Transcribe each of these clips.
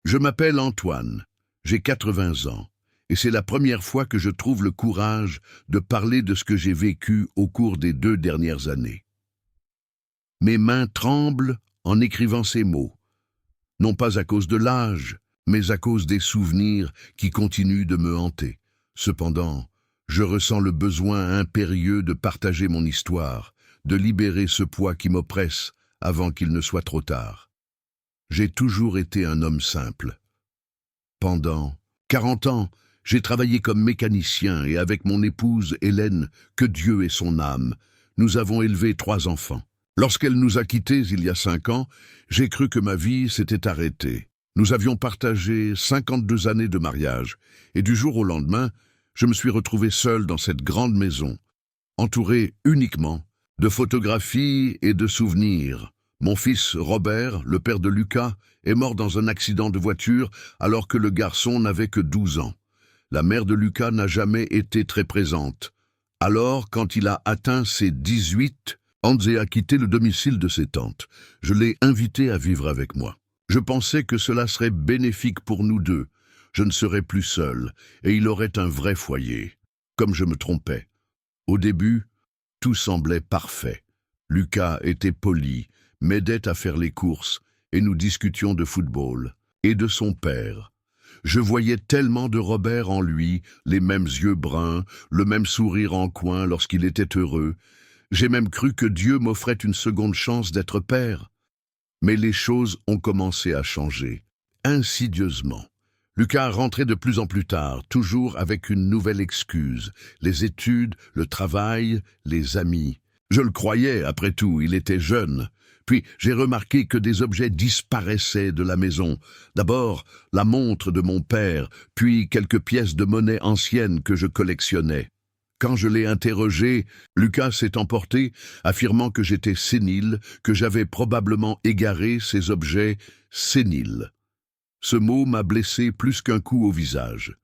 Je m'appelle Antoine, j'ai 80 ans, et c'est la première fois que je trouve le courage de parler de ce que j'ai vécu au cours des 2 dernières années. Mes mains tremblent en écrivant ces mots, non pas à cause de l'âge, mais à cause des souvenirs qui continuent de me hanter. Cependant, je ressens le besoin impérieux de partager mon histoire, de libérer ce poids qui m'oppresse avant qu'il ne soit trop tard. J'ai toujours été un homme simple. Pendant 40 ans, j'ai travaillé comme mécanicien et avec mon épouse Hélène, que Dieu ait son âme, nous avons élevé 3 enfants. Lorsqu'elle nous a quittés il y a 5 ans, j'ai cru que ma vie s'était arrêtée. Nous avions partagé 52 années de mariage, et du jour au lendemain, je me suis retrouvé seul dans cette grande maison, entouré uniquement de photographies et de souvenirs. Mon fils Robert, le père de Lucas, est mort dans un accident de voiture alors que le garçon n'avait que 12 ans. La mère de Lucas n'a jamais été très présente. Alors, quand il a atteint ses 18, Andrzej a quitté le domicile de ses tantes. Je l'ai invité à vivre avec moi. Je pensais que cela serait bénéfique pour nous deux. Je ne serais plus seul, et il aurait un vrai foyer. Comme je me trompais. Au début, tout semblait parfait. Lucas était poli, m'aidait à faire les courses, et nous discutions de football, et de son père. Je voyais tellement de Robert en lui, les mêmes yeux bruns, le même sourire en coin lorsqu'il était heureux. J'ai même cru que Dieu m'offrait une seconde chance d'être père. Mais les choses ont commencé à changer, insidieusement. Lucas rentrait de plus en plus tard, toujours avec une nouvelle excuse. Les études, le travail, les amis. Je le croyais, après tout, il était jeune. Puis j'ai remarqué que des objets disparaissaient de la maison. D'abord, la montre de mon père, puis quelques pièces de monnaie anciennes que je collectionnais. Quand je l'ai interrogé, Lucas s'est emporté, affirmant que j'étais sénile, que j'avais probablement égaré ces objets séniles. Ce mot m'a blessé plus qu'un coup au visage.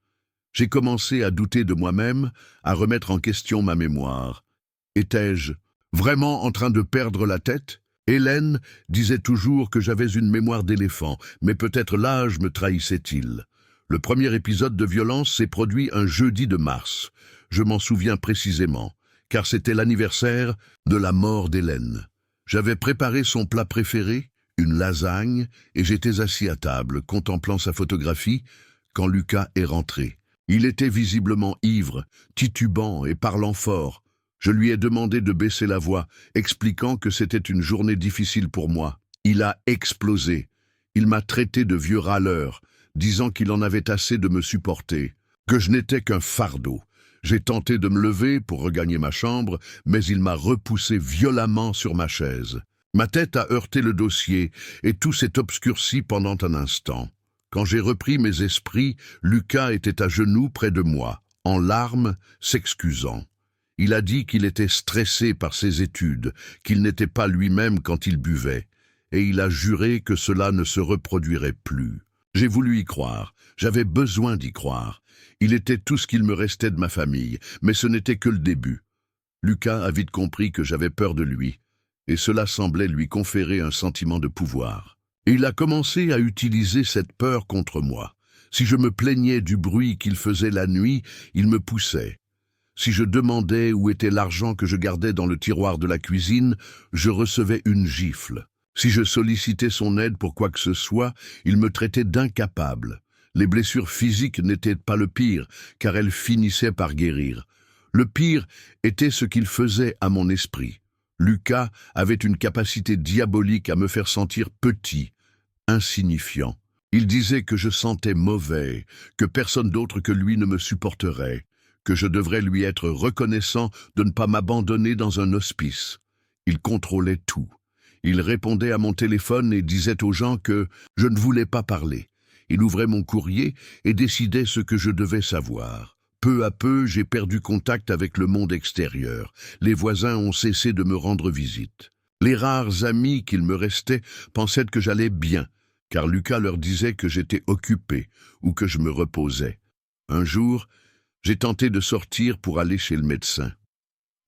J'ai commencé à douter de moi-même, à remettre en question ma mémoire. Étais-je vraiment en train de perdre la tête ? Hélène disait toujours que j'avais une mémoire d'éléphant, mais peut-être l'âge me trahissait-il. Le premier épisode de violence s'est produit un jeudi de mars. Je m'en souviens précisément, car c'était l'anniversaire de la mort d'Hélène. J'avais préparé son plat préféré, une lasagne, et j'étais assis à table, contemplant sa photographie, quand Lucas est rentré. Il était visiblement ivre, titubant et parlant fort. Je lui ai demandé de baisser la voix, expliquant que c'était une journée difficile pour moi. Il a explosé. Il m'a traité de vieux râleur, disant qu'il en avait assez de me supporter, que je n'étais qu'un fardeau. J'ai tenté de me lever pour regagner ma chambre, mais il m'a repoussé violemment sur ma chaise. Ma tête a heurté le dossier, et tout s'est obscurci pendant un instant. Quand j'ai repris mes esprits, Lucas était à genoux près de moi, en larmes, s'excusant. Il a dit qu'il était stressé par ses études, qu'il n'était pas lui-même quand il buvait, et il a juré que cela ne se reproduirait plus. J'ai voulu y croire, j'avais besoin d'y croire. Il était tout ce qu'il me restait de ma famille, mais ce n'était que le début. Lucas a vite compris que j'avais peur de lui, et cela semblait lui conférer un sentiment de pouvoir. Et il a commencé à utiliser cette peur contre moi. Si je me plaignais du bruit qu'il faisait la nuit, il me poussait. Si je demandais où était l'argent que je gardais dans le tiroir de la cuisine, je recevais une gifle. Si je sollicitais son aide pour quoi que ce soit, il me traitait d'incapable. Les blessures physiques n'étaient pas le pire, car elles finissaient par guérir. Le pire était ce qu'il faisait à mon esprit. Lucas avait une capacité diabolique à me faire sentir petit, insignifiant. Il disait que je sentais mauvais, que personne d'autre que lui ne me supporterait, que je devrais lui être reconnaissant de ne pas m'abandonner dans un hospice. Il contrôlait tout. Il répondait à mon téléphone et disait aux gens que je ne voulais pas parler. Il ouvrait mon courrier et décidait ce que je devais savoir. Peu à peu, j'ai perdu contact avec le monde extérieur. Les voisins ont cessé de me rendre visite. Les rares amis qu'il me restait pensaient que j'allais bien, car Lucas leur disait que j'étais occupé ou que je me reposais. Un jour, j'ai tenté de sortir pour aller chez le médecin.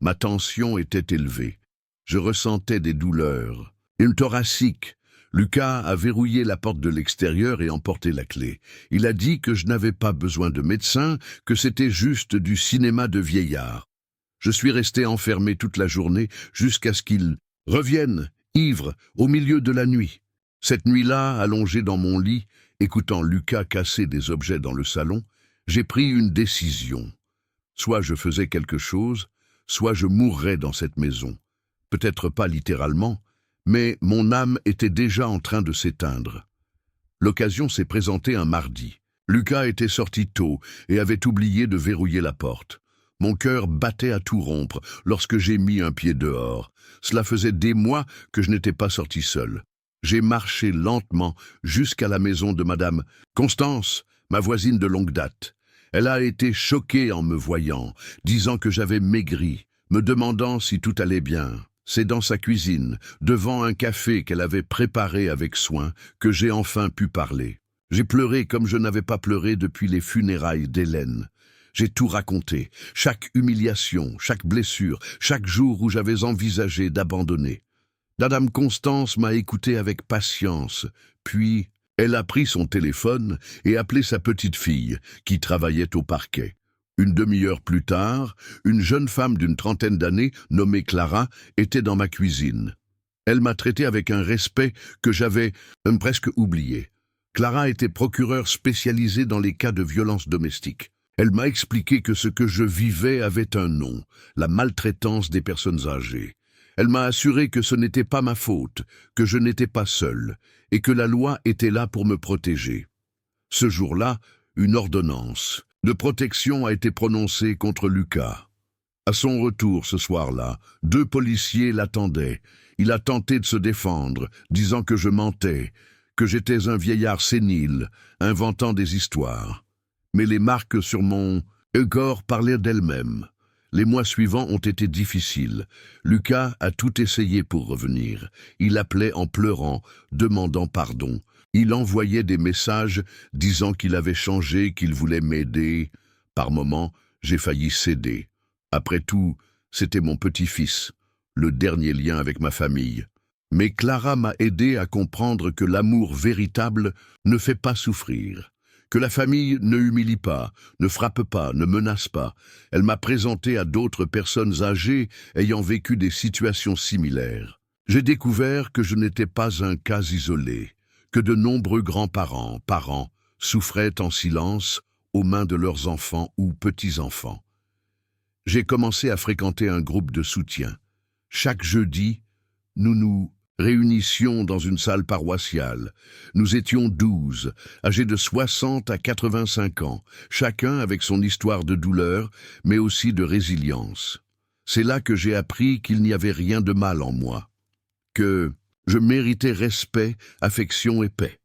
Ma tension était élevée. Je ressentais des douleurs, une thoracique. Lucas a verrouillé la porte de l'extérieur et emporté la clé. Il a dit que je n'avais pas besoin de médecin, que c'était juste du cinéma de vieillard. Je suis resté enfermé toute la journée jusqu'à ce qu'il revienne, ivre, au milieu de la nuit. Cette nuit-là, allongé dans mon lit, écoutant Lucas casser des objets dans le salon, j'ai pris une décision. Soit je faisais quelque chose, soit je mourrais dans cette maison. Peut-être pas littéralement, mais mon âme était déjà en train de s'éteindre. L'occasion s'est présentée un mardi. Lucas était sorti tôt et avait oublié de verrouiller la porte. Mon cœur battait à tout rompre lorsque j'ai mis un pied dehors. Cela faisait des mois que je n'étais pas sorti seul. J'ai marché lentement jusqu'à la maison de Madame Constance, ma voisine de longue date. Elle a été choquée en me voyant, disant que j'avais maigri, me demandant si tout allait bien. C'est dans sa cuisine, devant un café qu'elle avait préparé avec soin, que j'ai enfin pu parler. J'ai pleuré comme je n'avais pas pleuré depuis les funérailles d'Hélène. J'ai tout raconté, chaque humiliation, chaque blessure, chaque jour où j'avais envisagé d'abandonner. Madame Constance m'a écouté avec patience, puis elle a pris son téléphone et appelé sa petite fille, qui travaillait au parquet. Une demi-heure plus tard, une jeune femme d'une trentaine d'années, nommée Clara, était dans ma cuisine. Elle m'a traité avec un respect que j'avais presque oublié. Clara était procureure spécialisée dans les cas de violence domestique. Elle m'a expliqué que ce que je vivais avait un nom, la maltraitance des personnes âgées. Elle m'a assuré que ce n'était pas ma faute, que je n'étais pas seul, et que la loi était là pour me protéger. Ce jour-là, une ordonnance de protection a été prononcée contre Lucas. À son retour ce soir-là, 2 policiers l'attendaient. Il a tenté de se défendre, disant que je mentais, que j'étais un vieillard sénile, inventant des histoires. Mais les marques sur mon corps parlaient d'elles-mêmes. Les mois suivants ont été difficiles. Lucas a tout essayé pour revenir. Il appelait en pleurant, demandant pardon. Il envoyait des messages disant qu'il avait changé, qu'il voulait m'aider. Par moments, j'ai failli céder. Après tout, c'était mon petit-fils, le dernier lien avec ma famille. Mais Clara m'a aidé à comprendre que l'amour véritable ne fait pas souffrir, que la famille ne humilie pas, ne frappe pas, ne menace pas. Elle m'a présenté à d'autres personnes âgées ayant vécu des situations similaires. J'ai découvert que je n'étais pas un cas isolé, que de nombreux grands-parents, parents, souffraient en silence aux mains de leurs enfants ou petits-enfants. J'ai commencé à fréquenter un groupe de soutien. Chaque jeudi, nous nous réunissions dans une salle paroissiale. Nous étions 12, âgés de 60 à 85 ans, chacun avec son histoire de douleur, mais aussi de résilience. C'est là que j'ai appris qu'il n'y avait rien de mal en moi, que je méritais respect, affection et paix.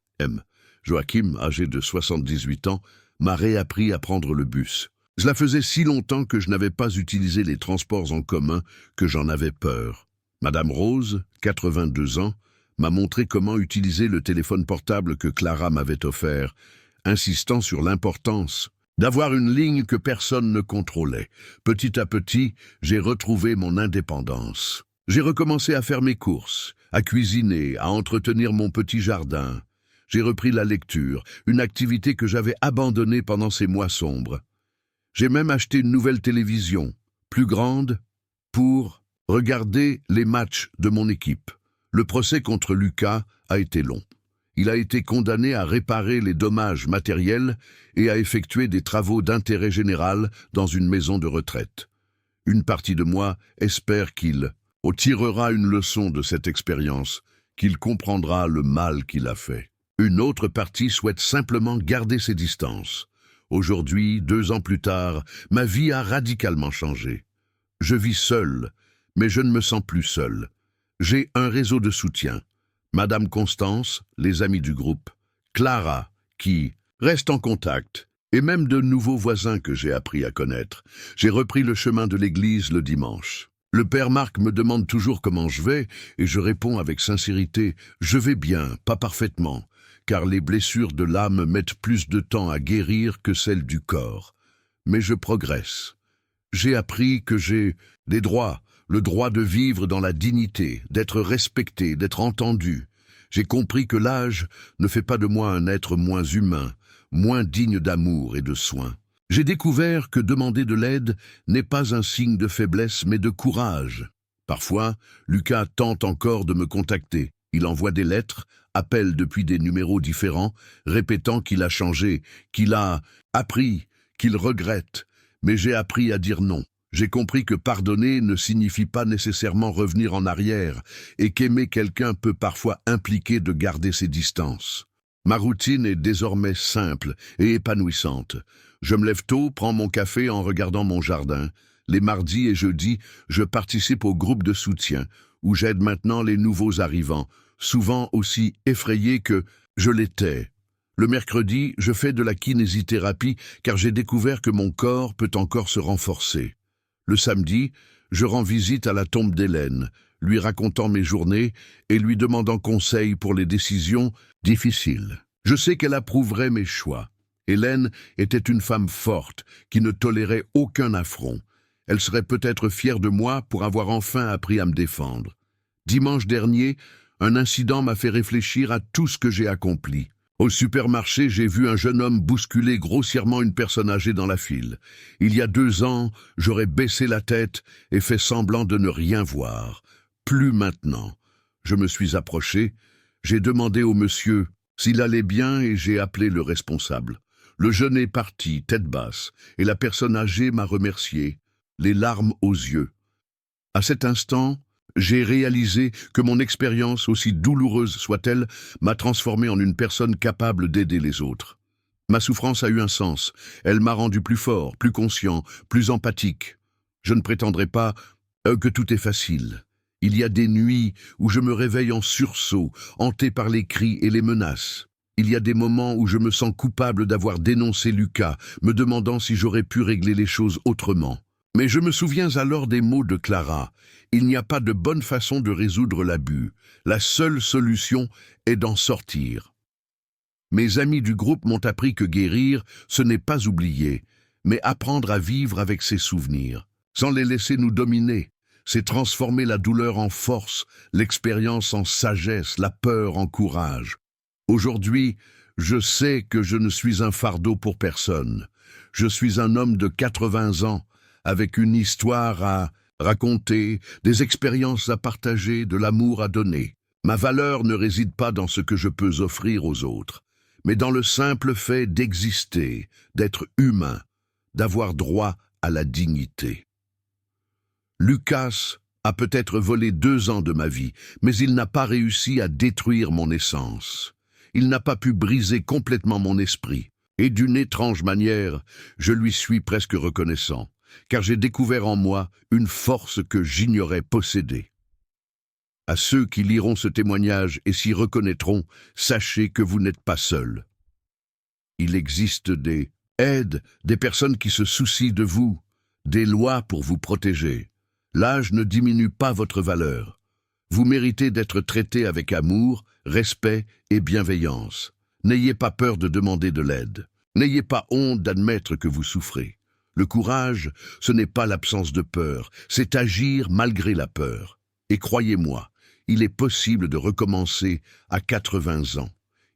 Joachim, âgé de 78 ans, m'a réappris à prendre le bus. Cela faisait si longtemps que je n'avais pas utilisé les transports en commun que j'en avais peur. Madame Rose, 82 ans, m'a montré comment utiliser le téléphone portable que Clara m'avait offert, insistant sur l'importance d'avoir une ligne que personne ne contrôlait. Petit à petit, j'ai retrouvé mon indépendance. J'ai recommencé à faire mes courses, à cuisiner, à entretenir mon petit jardin. J'ai repris la lecture, une activité que j'avais abandonnée pendant ces mois sombres. J'ai même acheté une nouvelle télévision, plus grande, pour regarder les matchs de mon équipe. Le procès contre Lucas a été long. Il a été condamné à réparer les dommages matériels et à effectuer des travaux d'intérêt général dans une maison de retraite. Une partie de moi espère qu'il tirera une leçon de cette expérience, qu'il comprendra le mal qu'il a fait. Une autre partie souhaite simplement garder ses distances. Aujourd'hui, 2 ans plus tard, ma vie a radicalement changé. Je vis seul, mais je ne me sens plus seul. J'ai un réseau de soutien. Madame Constance, les amis du groupe, Clara, qui reste en contact, et même de nouveaux voisins que j'ai appris à connaître. J'ai repris le chemin de l'église le dimanche. Le père Marc me demande toujours comment je vais, et je réponds avec sincérité, je vais bien, pas parfaitement, car les blessures de l'âme mettent plus de temps à guérir que celles du corps. Mais je progresse. J'ai appris que j'ai des droits, le droit de vivre dans la dignité, d'être respecté, d'être entendu. J'ai compris que l'âge ne fait pas de moi un être moins humain, moins digne d'amour et de soins. J'ai découvert que demander de l'aide n'est pas un signe de faiblesse mais de courage. Parfois, Lucas tente encore de me contacter. Il envoie des lettres, appelle depuis des numéros différents, répétant qu'il a changé, qu'il a appris, qu'il regrette. Mais j'ai appris à dire non. J'ai compris que pardonner ne signifie pas nécessairement revenir en arrière et qu'aimer quelqu'un peut parfois impliquer de garder ses distances. Ma routine est désormais simple et épanouissante. Je me lève tôt, prends mon café en regardant mon jardin. Les mardis et jeudis, je participe au groupe de soutien où j'aide maintenant les nouveaux arrivants, souvent aussi effrayés que je l'étais. Le mercredi, je fais de la kinésithérapie car j'ai découvert que mon corps peut encore se renforcer. Le samedi, je rends visite à la tombe d'Hélène, lui racontant mes journées et lui demandant conseil pour les décisions difficiles. Je sais qu'elle approuverait mes choix. Hélène était une femme forte qui ne tolérait aucun affront. Elle serait peut-être fière de moi pour avoir enfin appris à me défendre. Dimanche dernier, un incident m'a fait réfléchir à tout ce que j'ai accompli. Au supermarché, j'ai vu un jeune homme bousculer grossièrement une personne âgée dans la file. Il y a 2 ans, j'aurais baissé la tête et fait semblant de ne rien voir. Plus maintenant. Je me suis approché, j'ai demandé au monsieur s'il allait bien et j'ai appelé le responsable. Le jeune est parti, tête basse, et la personne âgée m'a remercié, les larmes aux yeux. À cet instant, j'ai réalisé que mon expérience, aussi douloureuse soit-elle, m'a transformé en une personne capable d'aider les autres. Ma souffrance a eu un sens. Elle m'a rendu plus fort, plus conscient, plus empathique. Je ne prétendrai pas que tout est facile. Il y a des nuits où je me réveille en sursaut, hanté par les cris et les menaces. Il y a des moments où je me sens coupable d'avoir dénoncé Lucas, me demandant si j'aurais pu régler les choses autrement. Mais je me souviens alors des mots de Clara. Il n'y a pas de bonne façon de résoudre l'abus. La seule solution est d'en sortir. Mes amis du groupe m'ont appris que guérir, ce n'est pas oublier, mais apprendre à vivre avec ses souvenirs, sans les laisser nous dominer. C'est transformer la douleur en force, l'expérience en sagesse, la peur en courage. Aujourd'hui, je sais que je ne suis un fardeau pour personne. Je suis un homme de 80 ans, avec une histoire à raconter, des expériences à partager, de l'amour à donner. Ma valeur ne réside pas dans ce que je peux offrir aux autres, mais dans le simple fait d'exister, d'être humain, d'avoir droit à la dignité. Lucas a peut-être volé 2 ans de ma vie, mais il n'a pas réussi à détruire mon essence. Il n'a pas pu briser complètement mon esprit. Et d'une étrange manière, je lui suis presque reconnaissant, car j'ai découvert en moi une force que j'ignorais posséder. À ceux qui liront ce témoignage et s'y reconnaîtront, sachez que vous n'êtes pas seuls. Il existe des aides, des personnes qui se soucient de vous, des lois pour vous protéger. L'âge ne diminue pas votre valeur. Vous méritez d'être traité avec amour, respect et bienveillance. N'ayez pas peur de demander de l'aide. N'ayez pas honte d'admettre que vous souffrez. Le courage, ce n'est pas l'absence de peur, c'est agir malgré la peur. Et croyez-moi, il est possible de recommencer à 80 ans.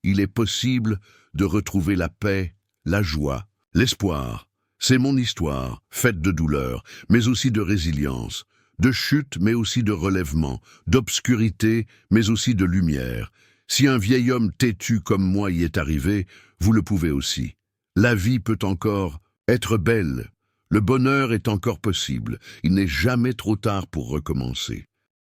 Il est possible de retrouver la paix, la joie, l'espoir. C'est mon histoire, faite de douleur, mais aussi de résilience, de chute, mais aussi de relèvement, d'obscurité, mais aussi de lumière. Si un vieil homme têtu comme moi y est arrivé, vous le pouvez aussi. La vie peut encore être belle. Le bonheur est encore possible. Il n'est jamais trop tard pour recommencer.